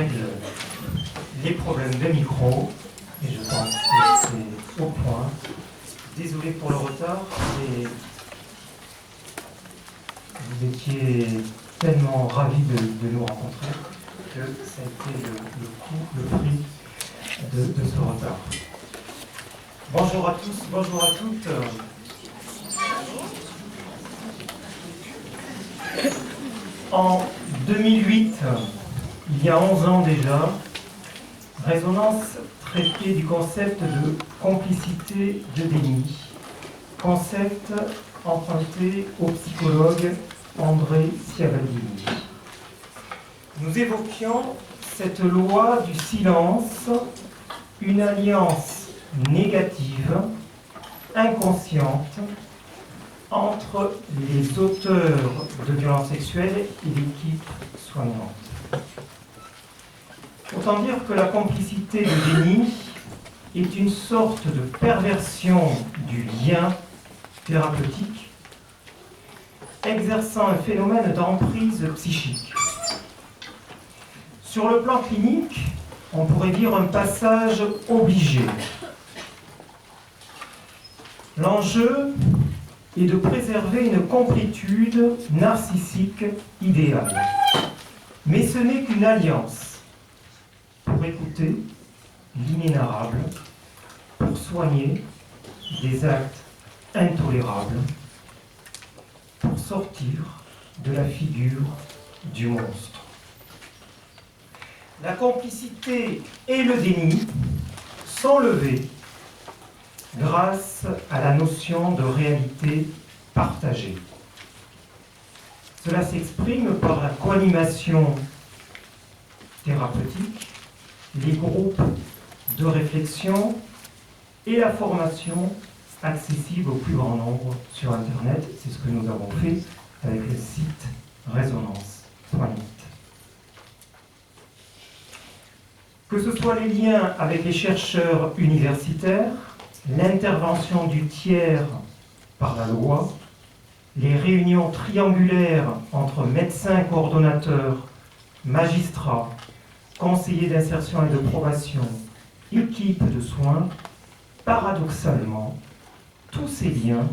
règle les problèmes de micro, et je pense que c'est au point. Désolé pour le retard, et vous étiez tellement ravis de nous rencontrer que ça a été le prix de ce retard. Bonjour à tous, bonjour à toutes. En 2008, il y a 11 ans déjà, Résonance traitait du concept de complicité de déni, concept emprunté au psychologue André Schiavaldini. Nous évoquions cette loi du silence, une alliance négative, inconsciente, entre les auteurs de violences sexuelles et l'équipe soignante. Autant dire que la complicité de déni est une sorte de perversion du lien thérapeutique, exerçant un phénomène d'emprise psychique. Sur le plan clinique, on pourrait dire un passage obligé. L'enjeu est de préserver une complétude narcissique idéale. Mais ce n'est qu'une alliance pour écouter l'inénarrable, pour soigner des actes intolérables, pour sortir de la figure du monstre. La complicité et le déni sont levés grâce à la notion de réalité partagée. Cela s'exprime par la coanimation thérapeutique, les groupes de réflexion et la formation accessible au plus grand nombre sur Internet. C'est ce que nous avons fait avec le site Résonance.net. Que ce soit les liens avec les chercheurs universitaires, l'intervention du tiers par la loi, les réunions triangulaires entre médecins coordonnateurs, magistrats, conseillers d'insertion et de probation, équipes de soins, paradoxalement, tous ces liens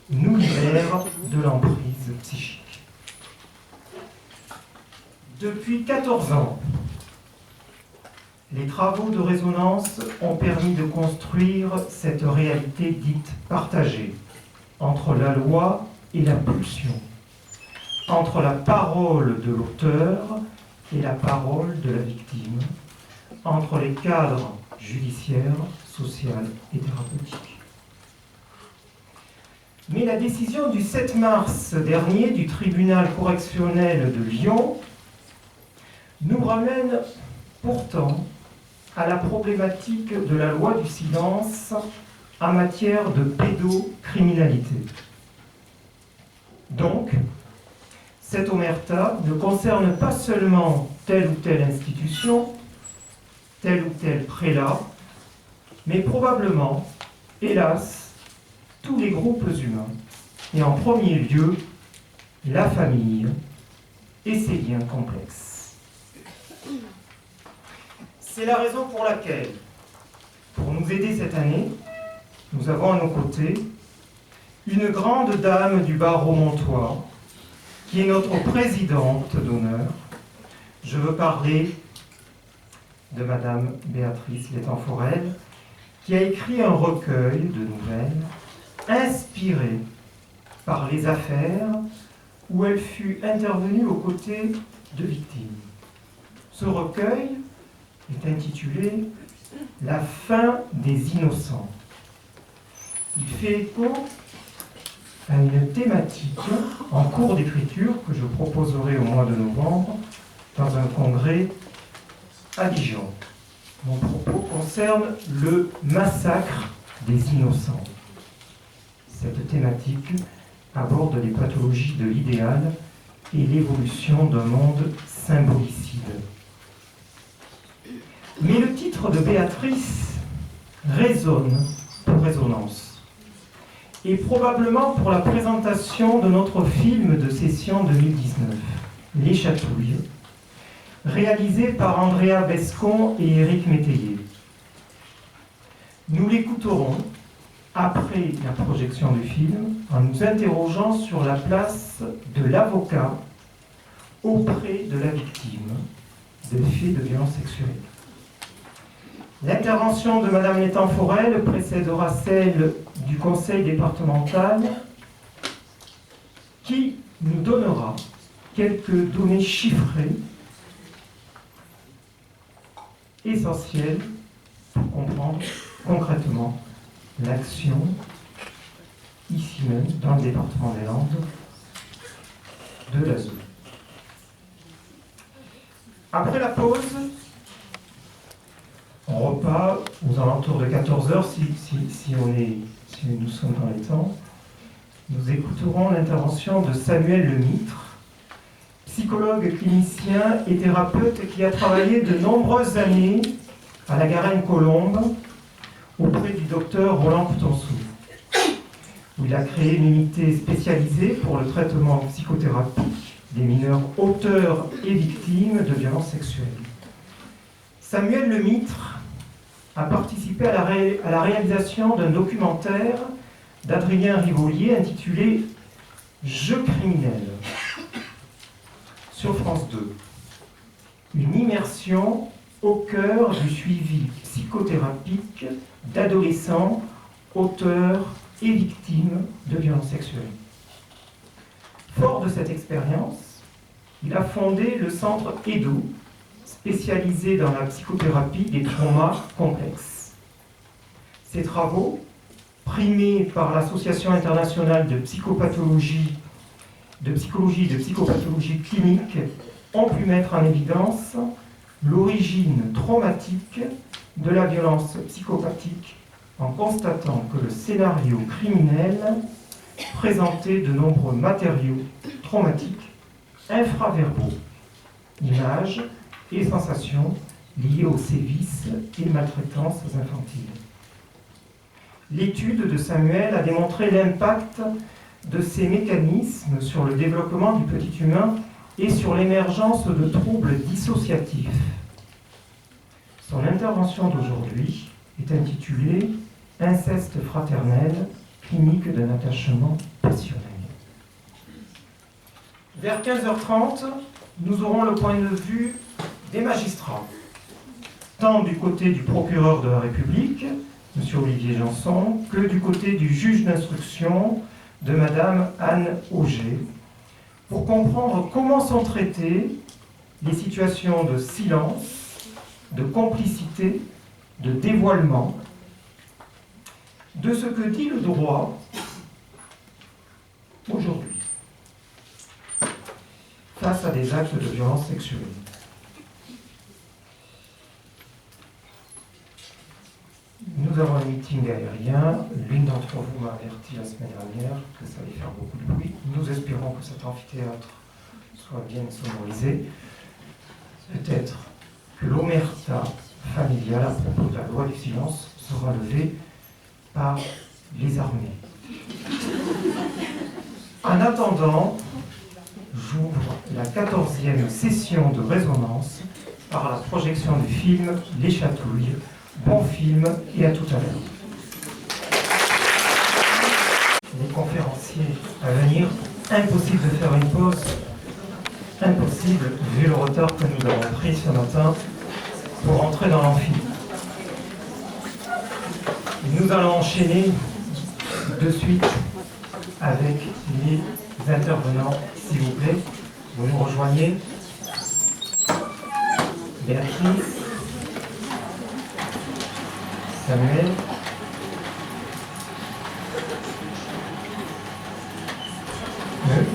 nous libèrent de l'emprise psychique. Depuis 14 ans, les travaux de résonance ont permis de construire cette réalité dite partagée entre la loi et la pulsion, entre la parole de l'auteur et la parole de la victime, entre les cadres judiciaires, sociaux et thérapeutiques. Mais la décision du 7 mars dernier du tribunal correctionnel de Lyon nous ramène pourtant à la problématique de la loi du silence en matière de pédocriminalité. Donc, cette omerta ne concerne pas seulement telle ou telle institution, tel ou tel prélat, mais probablement, hélas, tous les groupes humains, et en premier lieu, la famille et ses liens complexes. C'est la raison pour laquelle, pour nous aider cette année, nous avons à nos côtés une grande dame du barreau montois, qui est notre présidente d'honneur. Je veux parler de Madame Béatrice Létang-Forel, qui a écrit un recueil de nouvelles inspiré par les affaires où elle fut intervenue aux côtés de victimes. Ce recueil est intitulé « La fin des innocents ». Il fait écho à une thématique en cours d'écriture que je proposerai au mois de novembre dans un congrès à Dijon. Mon propos concerne le massacre des innocents. Cette thématique aborde les pathologies de l'idéal et l'évolution d'un monde symbolicide. Mais le titre de Béatrice résonne pour résonance. Et probablement pour la présentation de notre film de session 2019, Les Chatouilles, réalisé par Andrea Bescon et Éric Métayer. Nous l'écouterons après la projection du film en nous interrogeant sur la place de l'avocat auprès de la victime de faits de violence sexuelle. L'intervention de Madame Létang-Forel précédera celle du conseil départemental qui nous donnera quelques données chiffrées essentielles pour comprendre concrètement l'action ici même dans le département des Landes de la zone. Après la pause, on repas aux alentours de 14h si nous sommes dans les temps. Nous écouterons l'intervention de Samuel Lemitre, psychologue clinicien et thérapeute qui a travaillé de nombreuses années à la Garenne-Colombe auprès du docteur Roland Coutenceau, où il a créé une unité spécialisée pour le traitement psychothérapeutique des mineurs auteurs et victimes de violences sexuelles. Samuel Lemitre a participé à la réalisation d'un documentaire d'Adrien Rivolier intitulé « Jeux criminels » sur France 2. Une immersion au cœur du suivi psychothérapique d'adolescents, auteurs et victimes de violences sexuelles. Fort de cette expérience, il a fondé le centre EDO, spécialisé dans la psychothérapie des traumas complexes. Ses travaux, primés par l'Association internationale de psychopathologie, de psychopathologie clinique, ont pu mettre en évidence l'origine traumatique de la violence psychopathique en constatant que le scénario criminel présentait de nombreux matériaux traumatiques infraverbaux, images et sensations liées aux sévices et maltraitances infantiles. L'étude de Samuel a démontré l'impact de ces mécanismes sur le développement du petit humain et sur l'émergence de troubles dissociatifs. Son intervention d'aujourd'hui est intitulée « Inceste fraternel, clinique d'un attachement passionnel ». Vers 15h30, nous aurons le point de vue des magistrats, tant du côté du procureur de la République, M. Olivier Janson, que du côté du juge d'instruction de Mme Anne Auger, pour comprendre comment sont traitées les situations de silence, de complicité, de dévoilement, de ce que dit le droit aujourd'hui face à des actes de violence sexuelle. Nous avons un meeting aérien. L'une d'entre vous m'a averti la semaine dernière que ça allait faire beaucoup de bruit. Nous espérons que cet amphithéâtre soit bien sonorisé. Peut-être que l'omerta familiale à propos de la loi du silence sera levée par les armées. En attendant, j'ouvre la 14e session de résonance par la projection du film Les Chatouilles. Bon film et à tout à l'heure. Les conférenciers à venir, impossible de faire une pause, impossible vu le retard que nous avons pris ce matin pour entrer dans l'amphi. Nous allons enchaîner de suite avec les intervenants, s'il vous plaît. Vous nous rejoignez. Béatrice, Samuel,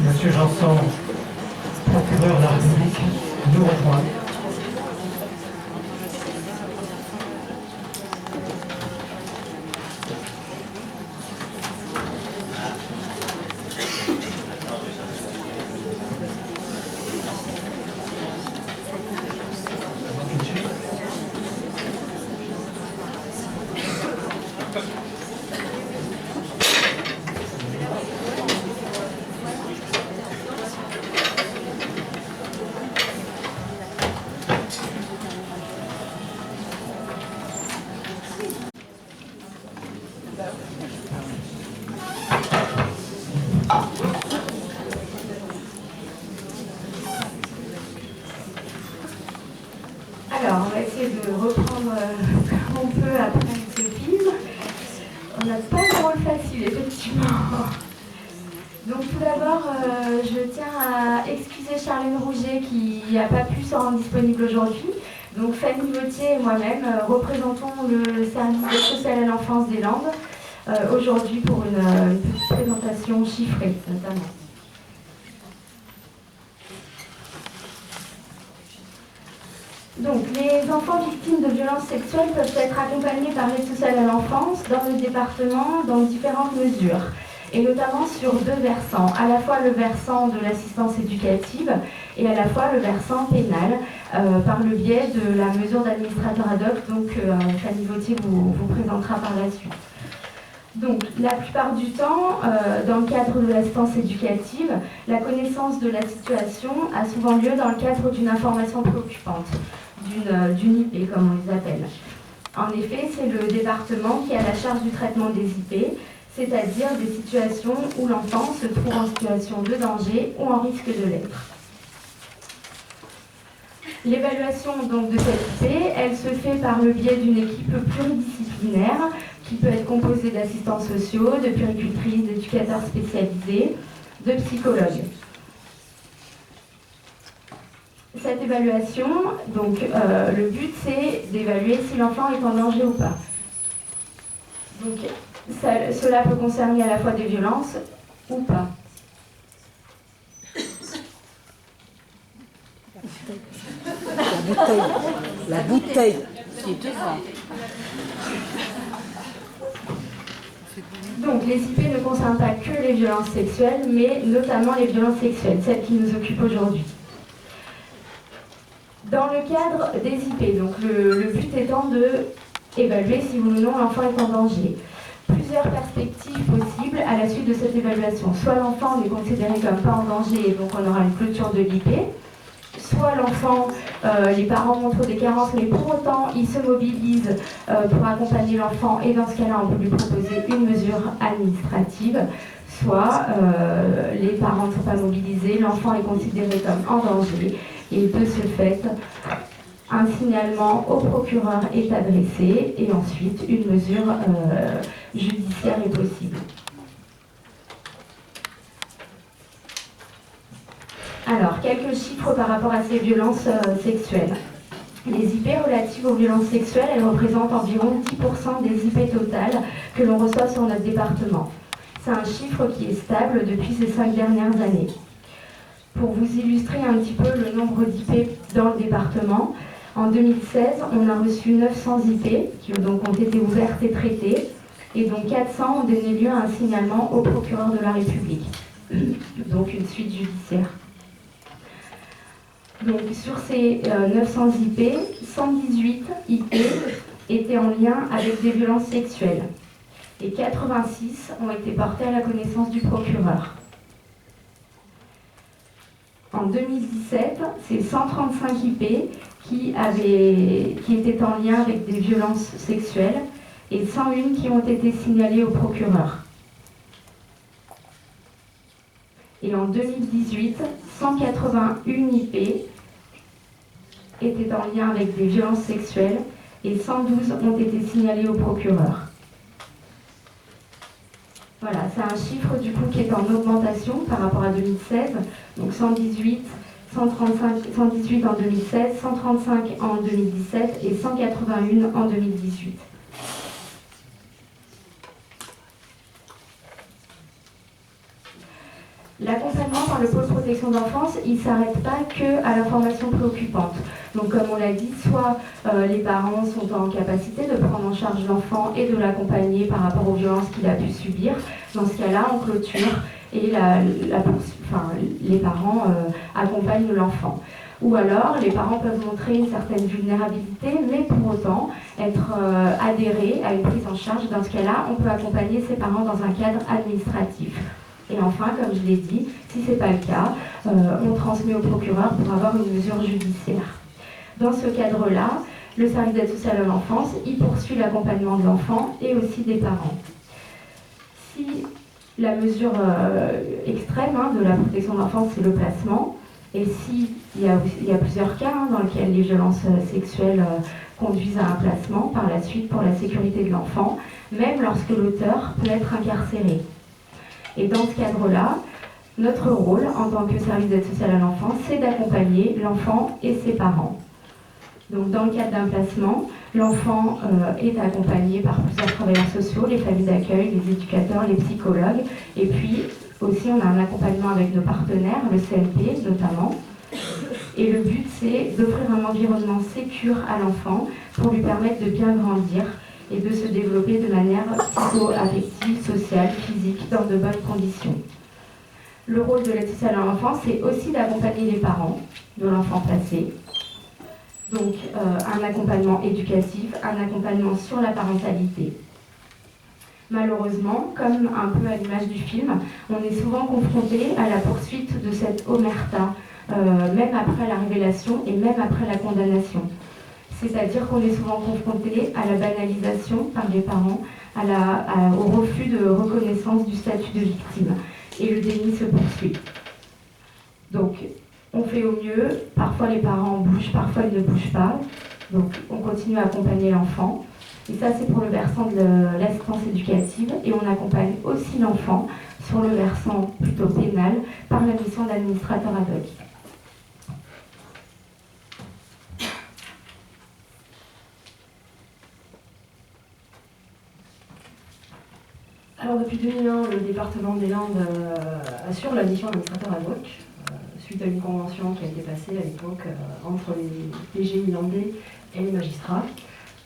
Monsieur Janson, procureur de la République, nous rejoint. Alors, on va essayer de reprendre comme on peut après ce film. On n'a pas de rôle facile, effectivement. Donc tout d'abord, je tiens à excuser Charlène Rouget qui n'a pas pu se rendre disponible aujourd'hui. Donc Fanny Vautier et moi-même représentons le service d'aide sociale à l'enfance des Landes aujourd'hui pour une petite présentation chiffrée notamment. Donc, les enfants victimes de violences sexuelles peuvent être accompagnés par l'aide sociale à l'enfance dans le département dans différentes mesures, et notamment sur deux versants, à la fois le versant de l'assistance éducative et à la fois le versant pénal, par le biais de la mesure d'administrateur ad hoc, donc Fanny Vautier vous présentera par la suite. Donc, la plupart du temps, dans le cadre de l'assistance éducative, la connaissance de la situation a souvent lieu dans le cadre d'une information préoccupante, d'une IP, comme on les appelle. En effet, c'est le département qui a la charge du traitement des IP, c'est-à-dire des situations où l'enfant se trouve en situation de danger ou en risque de l'être. L'évaluation donc de cette IP, elle se fait par le biais d'une équipe pluridisciplinaire qui peut être composée d'assistants sociaux, de puéricultrices, d'éducateurs spécialisés, de psychologues. Cette évaluation, donc le but c'est d'évaluer si l'enfant est en danger ou pas. Donc cela peut concerner à la fois des violences ou pas. La bouteille qui est devant. Donc les IP ne concernent pas que les violences sexuelles, mais notamment les violences sexuelles, celles qui nous occupent aujourd'hui. Dans le cadre des IP, donc le but étant de évaluer si oui ou non l'enfant est en danger. Plusieurs perspectives possibles à la suite de cette évaluation. Soit l'enfant est considéré comme pas en danger et donc on aura une clôture de l'IP. Soit l'enfant, les parents montrent des carences, mais pour autant ils se mobilisent pour accompagner l'enfant et dans ce cas-là on peut lui proposer une mesure administrative. Soit les parents ne sont pas mobilisés, l'enfant est considéré comme en danger et de ce fait un signalement au procureur est adressé et ensuite une mesure judiciaire est possible. Alors, quelques chiffres par rapport à ces violences sexuelles. Les IP relatives aux violences sexuelles, elles représentent environ 10% des IP totales que l'on reçoit sur notre département. C'est un chiffre qui est stable depuis ces 5 dernières années. Pour vous illustrer un petit peu le nombre d'IP dans le département, en 2016, on a reçu 900 IP qui donc ont été ouvertes et traitées, et dont 400 ont donné lieu à un signalement au procureur de la République, donc une suite judiciaire. Donc sur ces 900 IP, 118 IP étaient en lien avec des violences sexuelles, et 86 ont été portés à la connaissance du procureur. En 2017, c'est 135 IP qui étaient en lien avec des violences sexuelles et 101 qui ont été signalées au procureur. Et en 2018, 181 IP étaient en lien avec des violences sexuelles et 112 ont été signalés au procureur. Voilà, c'est un chiffre du coup qui est en augmentation par rapport à 2016, donc 118 en 2016, 135 en 2017 et 181 en 2018. L'accompagnement par le pôle protection d'enfance, il ne s'arrête pas qu'à l'information préoccupante. Donc comme on l'a dit, soit les parents sont en capacité de prendre en charge l'enfant et de l'accompagner par rapport aux violences qu'il a pu subir. Dans ce cas-là, on clôture et les parents accompagnent l'enfant. Ou alors, les parents peuvent montrer une certaine vulnérabilité, mais pour autant être adhérés à une prise en charge. Dans ce cas-là, on peut accompagner ces parents dans un cadre administratif. Et enfin, comme je l'ai dit, si ce n'est pas le cas, on transmet au procureur pour avoir une mesure judiciaire. Dans ce cadre-là, le service d'aide sociale à l'enfance, il poursuit l'accompagnement de l'enfant et aussi des parents. Si La mesure extrême de la protection de l'enfance, c'est le placement. Et s'il y a plusieurs cas dans lesquels les violences sexuelles conduisent à un placement par la suite pour la sécurité de l'enfant, même lorsque l'auteur peut être incarcéré. Et dans ce cadre-là, notre rôle en tant que service d'aide sociale à l'enfance, c'est d'accompagner l'enfant et ses parents. Donc dans le cadre d'un placement, l'enfant est accompagné par plusieurs travailleurs sociaux, les familles d'accueil, les éducateurs, les psychologues, et puis aussi on a un accompagnement avec nos partenaires, le CLP notamment. Et le but c'est d'offrir un environnement sécure à l'enfant pour lui permettre de bien grandir et de se développer de manière psycho-affective, sociale, physique, dans de bonnes conditions. Le rôle de l'aide sociale à l'enfance, c'est aussi d'accompagner les parents de l'enfant placé. Donc un accompagnement éducatif, un accompagnement sur la parentalité. Malheureusement, comme un peu à l'image du film, on est souvent confronté à la poursuite de cette omerta, même après la révélation et même après la condamnation. C'est-à-dire qu'on est souvent confronté à la banalisation par les parents, au refus de reconnaissance du statut de victime. Et le déni se poursuit. Donc, on fait au mieux, parfois les parents bougent, parfois ils ne bougent pas. Donc on continue à accompagner l'enfant. Et ça c'est pour le versant de l'assistance éducative. Et on accompagne aussi l'enfant sur le versant plutôt pénal par la mission d'administrateur ad hoc. Alors depuis 2001, le département des Landes assure la mission d'administrateur ad hoc. Suite à une convention qui a été passée à l'époque entre les PGI landais et les magistrats.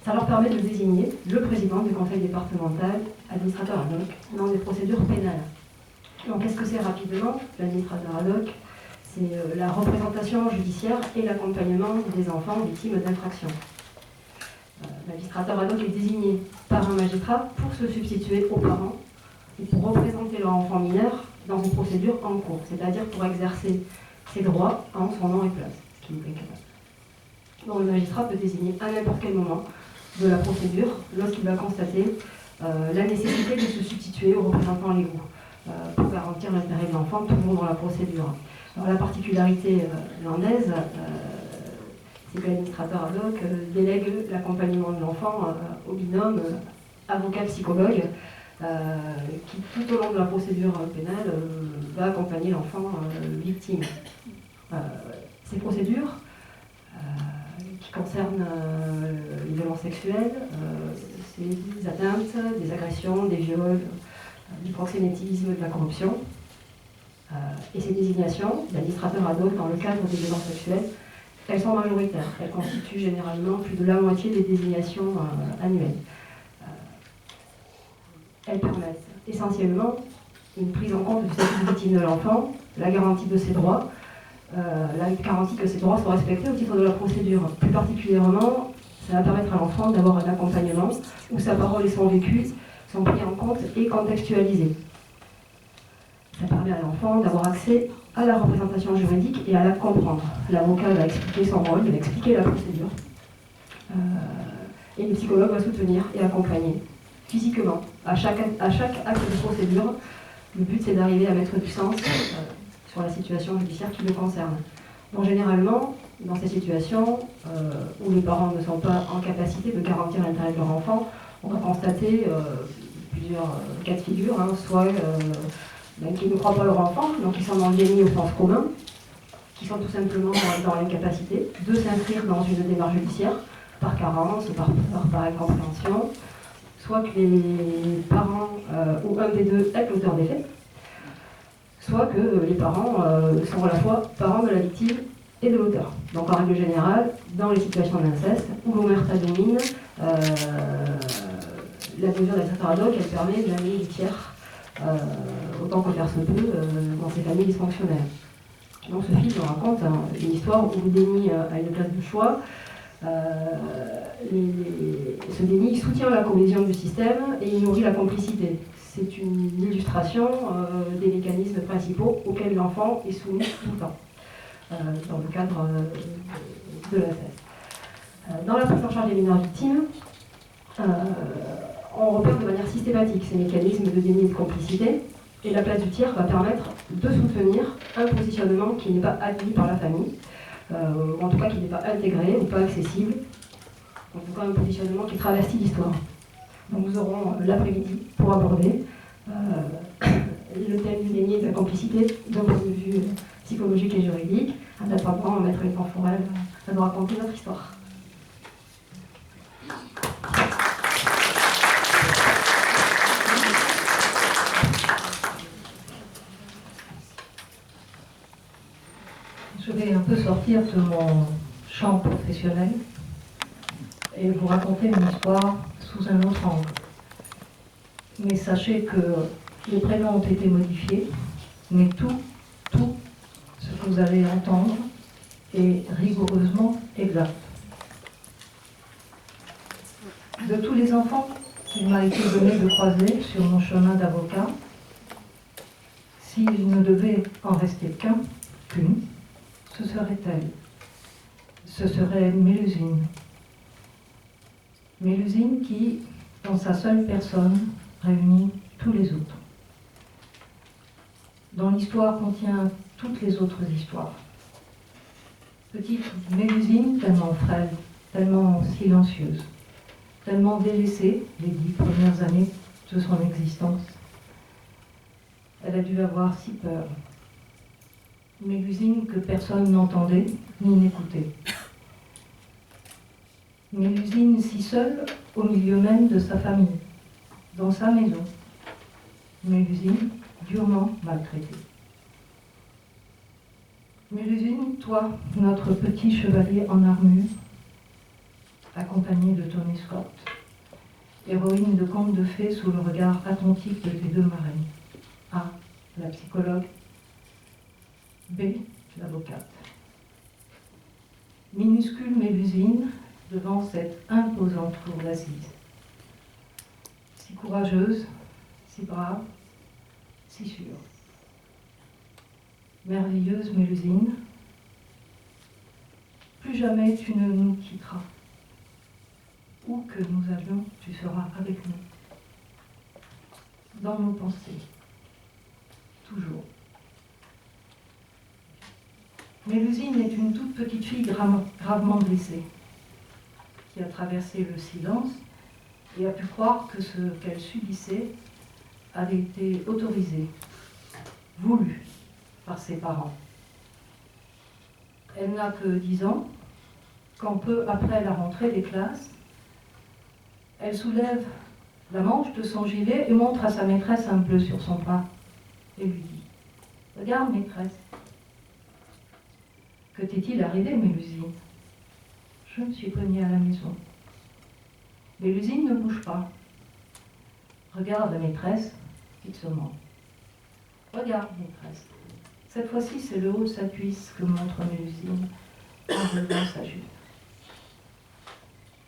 Ça leur permet de désigner le président du conseil départemental, administrateur ad hoc, dans des procédures pénales. Donc qu'est-ce que c'est rapidement? L'administrateur ad hoc, c'est la représentation judiciaire et l'accompagnement des enfants victimes d'infractions. L'administrateur ad hoc est désigné par un magistrat pour se substituer aux parents et pour représenter leur enfant mineur dans une procédure en cours, c'est-à-dire pour exercer ses droits en son nom et place, ce qui est incapable. Donc le magistrat peut désigner à n'importe quel moment de la procédure lorsqu'il va constater la nécessité de se substituer aux représentants légaux pour garantir l'intérêt de l'enfant toujours dans la procédure. Alors la particularité landaise, c'est que l'administrateur ad hoc délègue l'accompagnement de l'enfant au binôme avocat-psychologue qui tout au long de la procédure pénale va accompagner l'enfant victime. Ces procédures qui concernent les violences sexuelles, c'est des atteintes, des agressions, des viols, du proxénétisme, de la corruption. Et ces désignations d'administrateurs ad hoc dans le cadre des violences sexuelles, elles sont majoritaires. Elles constituent généralement plus de la moitié des désignations annuelles. Elles permettent essentiellement une prise en compte du statut de victime de l'enfant, la garantie de ses droits, la garantie que ses droits soient respectés au titre de la procédure. Plus particulièrement, ça va permettre à l'enfant d'avoir un accompagnement où sa parole et son vécu sont pris en compte et contextualisés. Ça permet à l'enfant d'avoir accès à la représentation juridique et à la comprendre. L'avocat va expliquer son rôle, il va expliquer la procédure. Et le psychologue va soutenir et accompagner physiquement. À chaque acte de procédure, le but c'est d'arriver à mettre du sens sur la situation judiciaire qui le concerne. Donc généralement, dans ces situations où les parents ne sont pas en capacité de garantir l'intérêt de leur enfant, on va constater plusieurs cas de figure, soit qui ne croient pas leur enfant, donc ils sont dans le déni au sens commun, qui sont tout simplement dans l'incapacité de s'inscrire dans une démarche judiciaire par carence, par incompréhension, soit que les parents ou un des deux est l'auteur des faits, soit que les parents sont à la fois parents de la victime et de l'auteur. Donc en règle générale, dans les situations d'inceste, où l'omerta domine, la mesure d'administrateur ad hoc, elle permet de l'amener du tiers, autant que faire se peut, dans ces familles dysfonctionnelles. Donc ce film raconte une histoire où le déni a une place de choix. Ce déni soutient la cohésion du système et il nourrit la complicité. C'est une illustration des mécanismes principaux auxquels l'enfant est soumis tout le temps, dans le cadre de l'inceste. Dans la prise en charge des mineurs victimes, on repère de manière systématique ces mécanismes de déni et de complicité. Et la place du tiers va permettre de soutenir un positionnement qui n'est pas admis par la famille, ou en tout cas qui n'est pas intégré ou pas accessible, en tout cas un positionnement qui traverse l'histoire. Donc nous aurons l'après-midi pour aborder le thème du déni et de la complicité d'un point de vue psychologique et juridique. En attendant, Maître Étan Forel va nous raconter notre histoire. Je vais un peu sortir de mon champ professionnel et vous raconter une histoire sous un autre angle. Mais sachez que les prénoms ont été modifiés, mais tout ce que vous allez entendre est rigoureusement exact. De tous les enfants qu'il m'a été donné de croiser sur mon chemin d'avocat, s'il ne devait en rester qu'une, ce serait elle. Ce serait Mélusine. Mélusine qui, dans sa seule personne, réunit tous les autres. Dont l'histoire contient toutes les autres histoires. Petite Mélusine, tellement frêle, tellement silencieuse, tellement délaissée les 10 premières années de son existence. Elle a dû avoir si peur. Mélusine que personne n'entendait ni n'écoutait. Mélusine si seule au milieu même de sa famille, dans sa maison. Mélusine durement maltraitée. Mélusine, toi, notre petit chevalier en armure, accompagné de Tony Scott, héroïne de contes de fées sous le regard attentif de tes deux marraines. A, la psychologue, B, l'avocate. Minuscule Mélusine devant cette imposante cour d'assises. Si courageuse, si brave, si sûre. Merveilleuse Mélusine, plus jamais tu ne nous quitteras. Où que nous allions, tu seras avec nous. Dans nos pensées. Toujours. Mélusine est une toute petite fille gravement blessée, qui a traversé le silence et a pu croire que ce qu'elle subissait avait été autorisé, voulu par ses parents. Elle n'a que 10 ans, quand peu après la rentrée des classes, elle soulève la manche de son gilet et montre à sa maîtresse un bleu sur son bras et lui dit « Regarde, maîtresse. » Que t'est-il arrivé, Mélusine? Je me suis cognée à la maison. Mélusine ne bouge pas. Regarde, maîtresse, fixement. Regarde, maîtresse. Cette fois-ci, c'est le haut de sa cuisse que montre Mélusine en relevant sa jupe.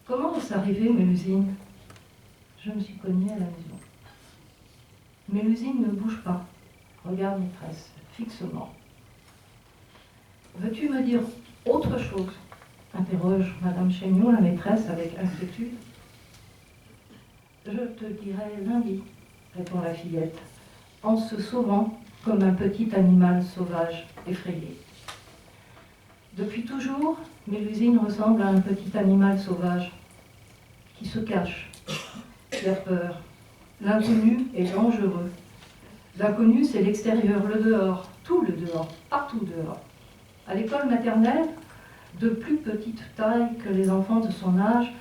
Comment est-ce arrivé, Mélusine? Je me suis cognée à la maison. Mélusine ne bouge pas. Regarde, maîtresse, fixement. Veux-tu me dire autre chose? Interroge Madame Chénion, la maîtresse, avec inquiétude. Je te dirai lundi, répond la fillette, en se sauvant comme un petit animal sauvage effrayé. Depuis toujours, Mélusine ressemble à un petit animal sauvage qui se cache, qui a peur. L'inconnu est dangereux. L'inconnu, c'est l'extérieur, le dehors, tout le dehors, partout dehors. À l'école maternelle, de plus petite taille que les enfants de son âge,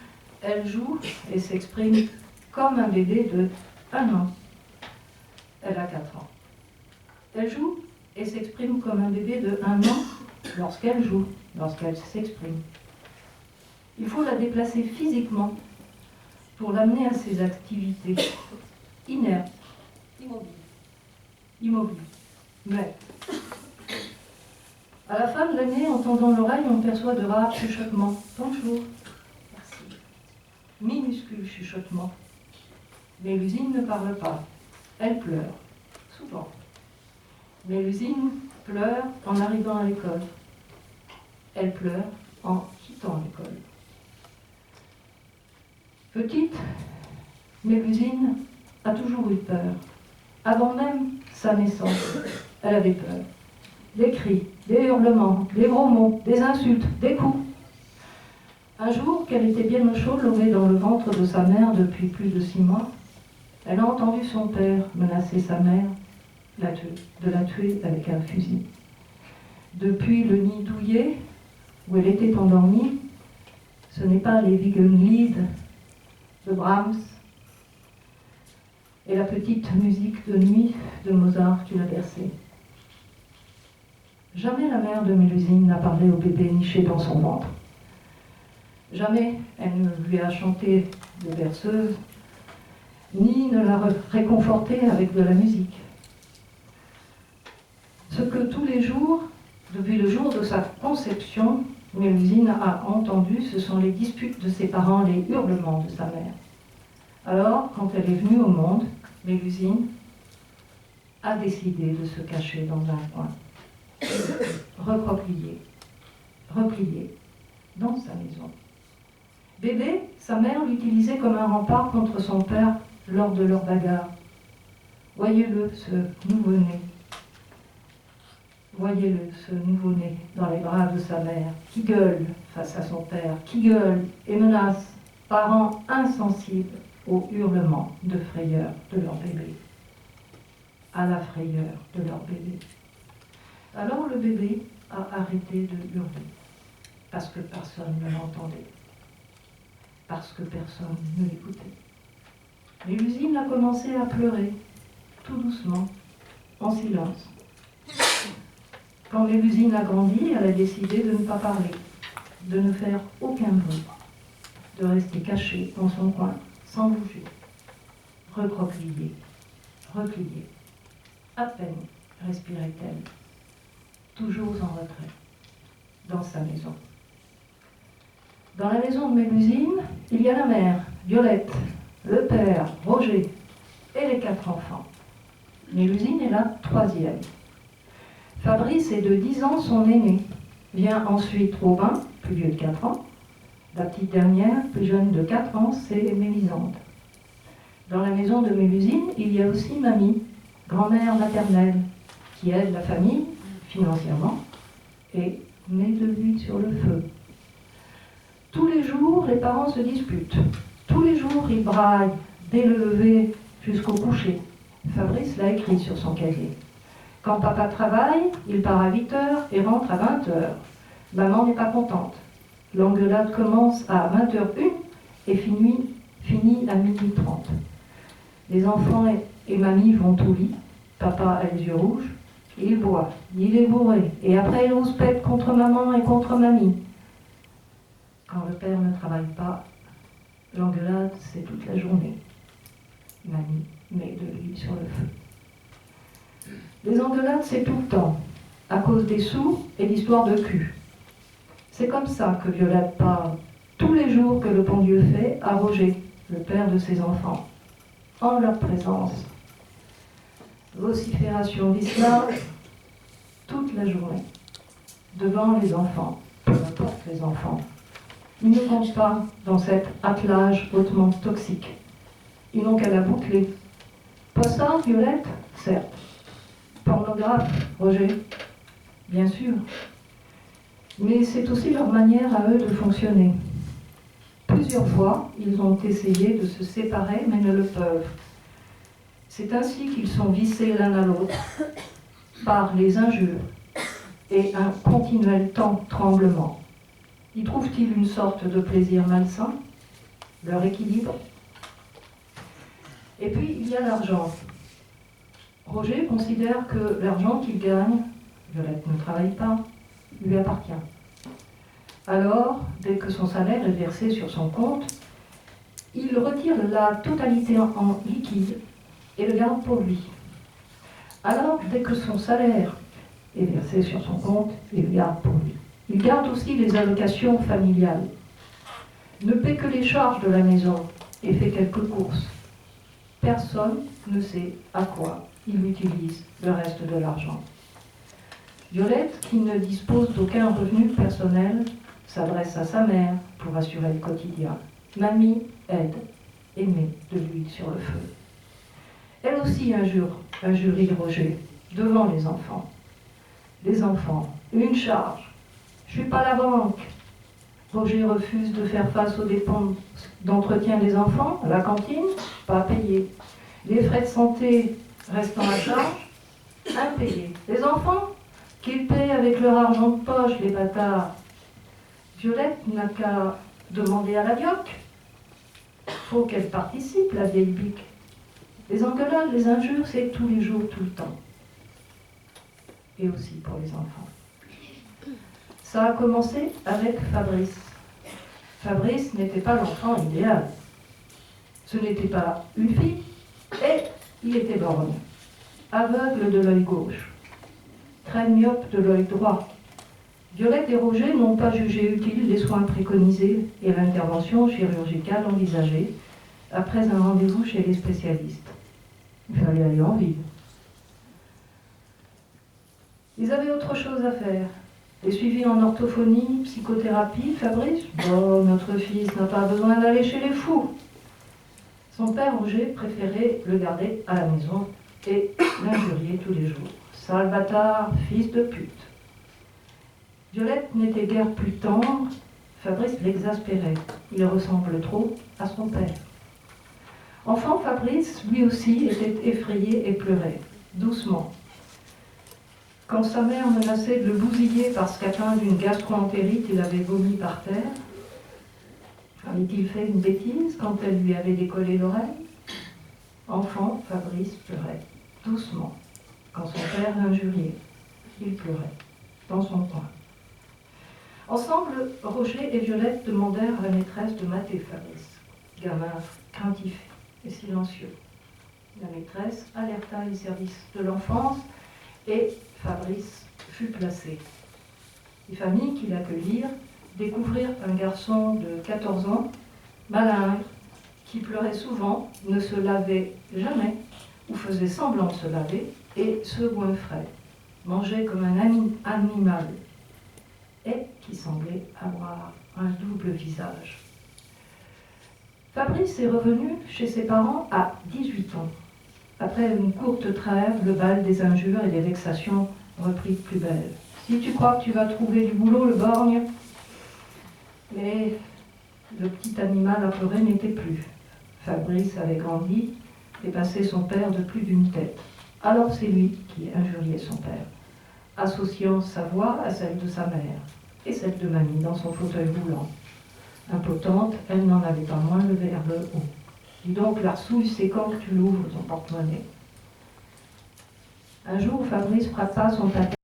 elle joue et s'exprime comme un bébé de 1 an. Elle a 4 ans. Elle joue et s'exprime comme un bébé de 1 an lorsqu'elle joue, lorsqu'elle s'exprime. Il faut la déplacer physiquement pour l'amener à ses activités. Inerte, immobile, mais à la fin de l'année, en tendant l'oreille, on perçoit de rares chuchotements. Bonjour, merci. Minuscule chuchotement. Mélusine ne parle pas. Elle pleure, souvent. Mélusine pleure en arrivant à l'école. Elle pleure en quittant l'école. Petite, Mélusine a toujours eu peur, avant même sa naissance, elle avait peur. Des cris, des hurlements, des gros mots, des insultes, des coups. Un jour, qu'elle était bien au chaud, levée dans le ventre de sa mère depuis plus de 6 mois, elle a entendu son père menacer sa mère de la tuer avec un fusil. Depuis le nid douillet, où elle était endormie, ce n'est pas les Wiegenlied de Brahms et la petite musique de nuit de Mozart qui l'a bercée. Jamais la mère de Mélusine n'a parlé au bébé niché dans son ventre. Jamais elle ne lui a chanté de berceuse, ni ne l'a réconforté avec de la musique. Ce que tous les jours, depuis le jour de sa conception, Mélusine a entendu, ce sont les disputes de ses parents, les hurlements de sa mère. Alors, quand elle est venue au monde, Mélusine a décidé de se cacher dans un coin, repliée dans sa maison. Bébé, sa mère l'utilisait comme un rempart contre son père lors de leur bagarre. Voyez-le, ce nouveau-né. Voyez-le, ce nouveau-né, dans les bras de sa mère, qui gueule face à son père, qui gueule et menace, parents insensibles aux hurlements de frayeur de leur bébé, à la frayeur de leur bébé. Alors le bébé a arrêté de hurler, parce que personne ne l'entendait, parce que personne ne l'écoutait. Mélusine a commencé à pleurer, tout doucement, en silence. Quand Mélusine a grandi, elle a décidé de ne pas parler, de ne faire aucun bruit, de rester cachée dans son coin, sans bouger, recroquevillée, repliée. À peine respirait-elle, toujours en retrait, dans sa maison. Dans la maison de Mélusine, il y a la mère, Violette, le père, Roger, et les 4 enfants. Mélusine est la 3e. Fabrice est de 10 ans, son aîné. Vient ensuite Robin, plus vieux de 4 ans. La petite dernière, plus jeune de 4 ans, c'est Mélisande. Dans la maison de Mélusine, il y a aussi mamie, grand-mère maternelle, qui aide la famille financièrement et met de l'huile sur le feu. Tous les jours, les parents se disputent. Tous les jours, ils braillent, dès le lever jusqu'au coucher. Fabrice l'a écrit sur son cahier. Quand papa travaille, il part à 8h et rentre à 20h. Maman n'est pas contente. L'engueulade commence à 20h01 et finit à 12h30. Les enfants et mamie vont au lit. Papa a les yeux rouges. Il boit. Il est bourré. Et après, il ose pète contre maman et contre mamie. Quand le père ne travaille pas, l'engueulade, c'est toute la journée. Mamie met de l'huile sur le feu. Les engueulades, c'est tout le temps, à cause des sous et d'histoires de cul. C'est comme ça que Violette parle, tous les jours que le bon Dieu fait à Roger, le père de ses enfants, en leur présence. Vocifération d'islam toute la journée, devant les enfants, peu importe les enfants. Ils ne comptent pas dans cet attelage hautement toxique. Ils n'ont qu'à la boucler. Pas ça, Violette, certes. Pornographe, Roger, bien sûr. Mais c'est aussi leur manière à eux de fonctionner. Plusieurs fois, ils ont essayé de se séparer, mais ne le peuvent. C'est ainsi qu'ils sont vissés l'un à l'autre, par les injures et un continuel tremblement. Y trouvent-ils une sorte de plaisir malsain, leur équilibre? Et puis, il y a l'argent. Roger considère que l'argent qu'il gagne, Violette ne travaille pas, lui appartient. Alors, dès que son salaire est versé sur son compte, il retire la totalité en liquide et le garde pour lui. Alors, dès que son salaire est versé sur son compte, il le garde pour lui. Il garde aussi les allocations familiales, ne paie que les charges de la maison et fait quelques courses. Personne ne sait à quoi il utilise le reste de l'argent. Violette, qui ne dispose d'aucun revenu personnel, s'adresse à sa mère pour assurer le quotidien. Mamie aide et met de l'huile sur le feu. Elle aussi, un jour, injurie Roger, devant les enfants. Les enfants, une charge. Je suis pas la banque. Roger refuse de faire face aux dépenses d'entretien des enfants, à la cantine, pas payé. Les frais de santé restant à charge, impayés. Les enfants, qu'ils paient avec leur argent de poche, les bâtards. Violette n'a qu'à demander à la dioc. Faut qu'elle participe, la vieille bique. Les engueulades, les injures, c'est tous les jours, tout le temps. Et aussi pour les enfants. Ça a commencé avec Fabrice. Fabrice n'était pas l'enfant idéal. Ce n'était pas une fille, et il était borgne, aveugle de l'œil gauche, très myope de l'œil droit. Violette et Roger n'ont pas jugé utile les soins préconisés et l'intervention chirurgicale envisagée après un rendez-vous chez les spécialistes. Il fallait aller en ville. Ils avaient autre chose à faire. Les suivis en orthophonie, psychothérapie, Fabrice, bon, notre fils n'a pas besoin d'aller chez les fous. Son père Roger préférait le garder à la maison et l'injurier tous les jours. Sale bâtard, fils de pute. Violette n'était guère plus tendre, Fabrice l'exaspérait. Il ressemble trop à son père. Enfant, Fabrice, lui aussi, était effrayé et pleurait, doucement. Quand sa mère menaçait de le bousiller parce qu'atteint d'une gastro-entérite, il avait vomi par terre. Avait-il fait une bêtise quand elle lui avait décollé l'oreille? Enfant, Fabrice pleurait, doucement. Quand son père l'injuriait, il pleurait, dans son coin. Ensemble, Roger et Violette demandèrent à la maîtresse de mater Fabrice, gamin craintif et silencieux. La maîtresse alerta les services de l'enfance et Fabrice fut placé. Les familles qui l'accueillirent découvrirent un garçon de 14 ans, malingre, qui pleurait souvent, ne se lavait jamais, ou faisait semblant de se laver, et se goinfrait, mangeait comme un animal, et qui semblait avoir un double visage. Fabrice est revenu chez ses parents à 18 ans. Après une courte trêve, le bal des injures et des vexations reprit de plus belle. Si tu crois que tu vas trouver du boulot, le borgne. Mais le petit animal apeuré n'était plus. Fabrice avait grandi, dépassé son père de plus d'une tête. Alors c'est lui qui injuriait son père, associant sa voix à celle de sa mère et celle de mamie dans son fauteuil roulant. Impotente, elle n'en avait pas moins levé vers le haut. Dis donc, Larsouille, c'est quand que tu l'ouvres, ton porte-monnaie. Un jour, Fabrice frappa son papa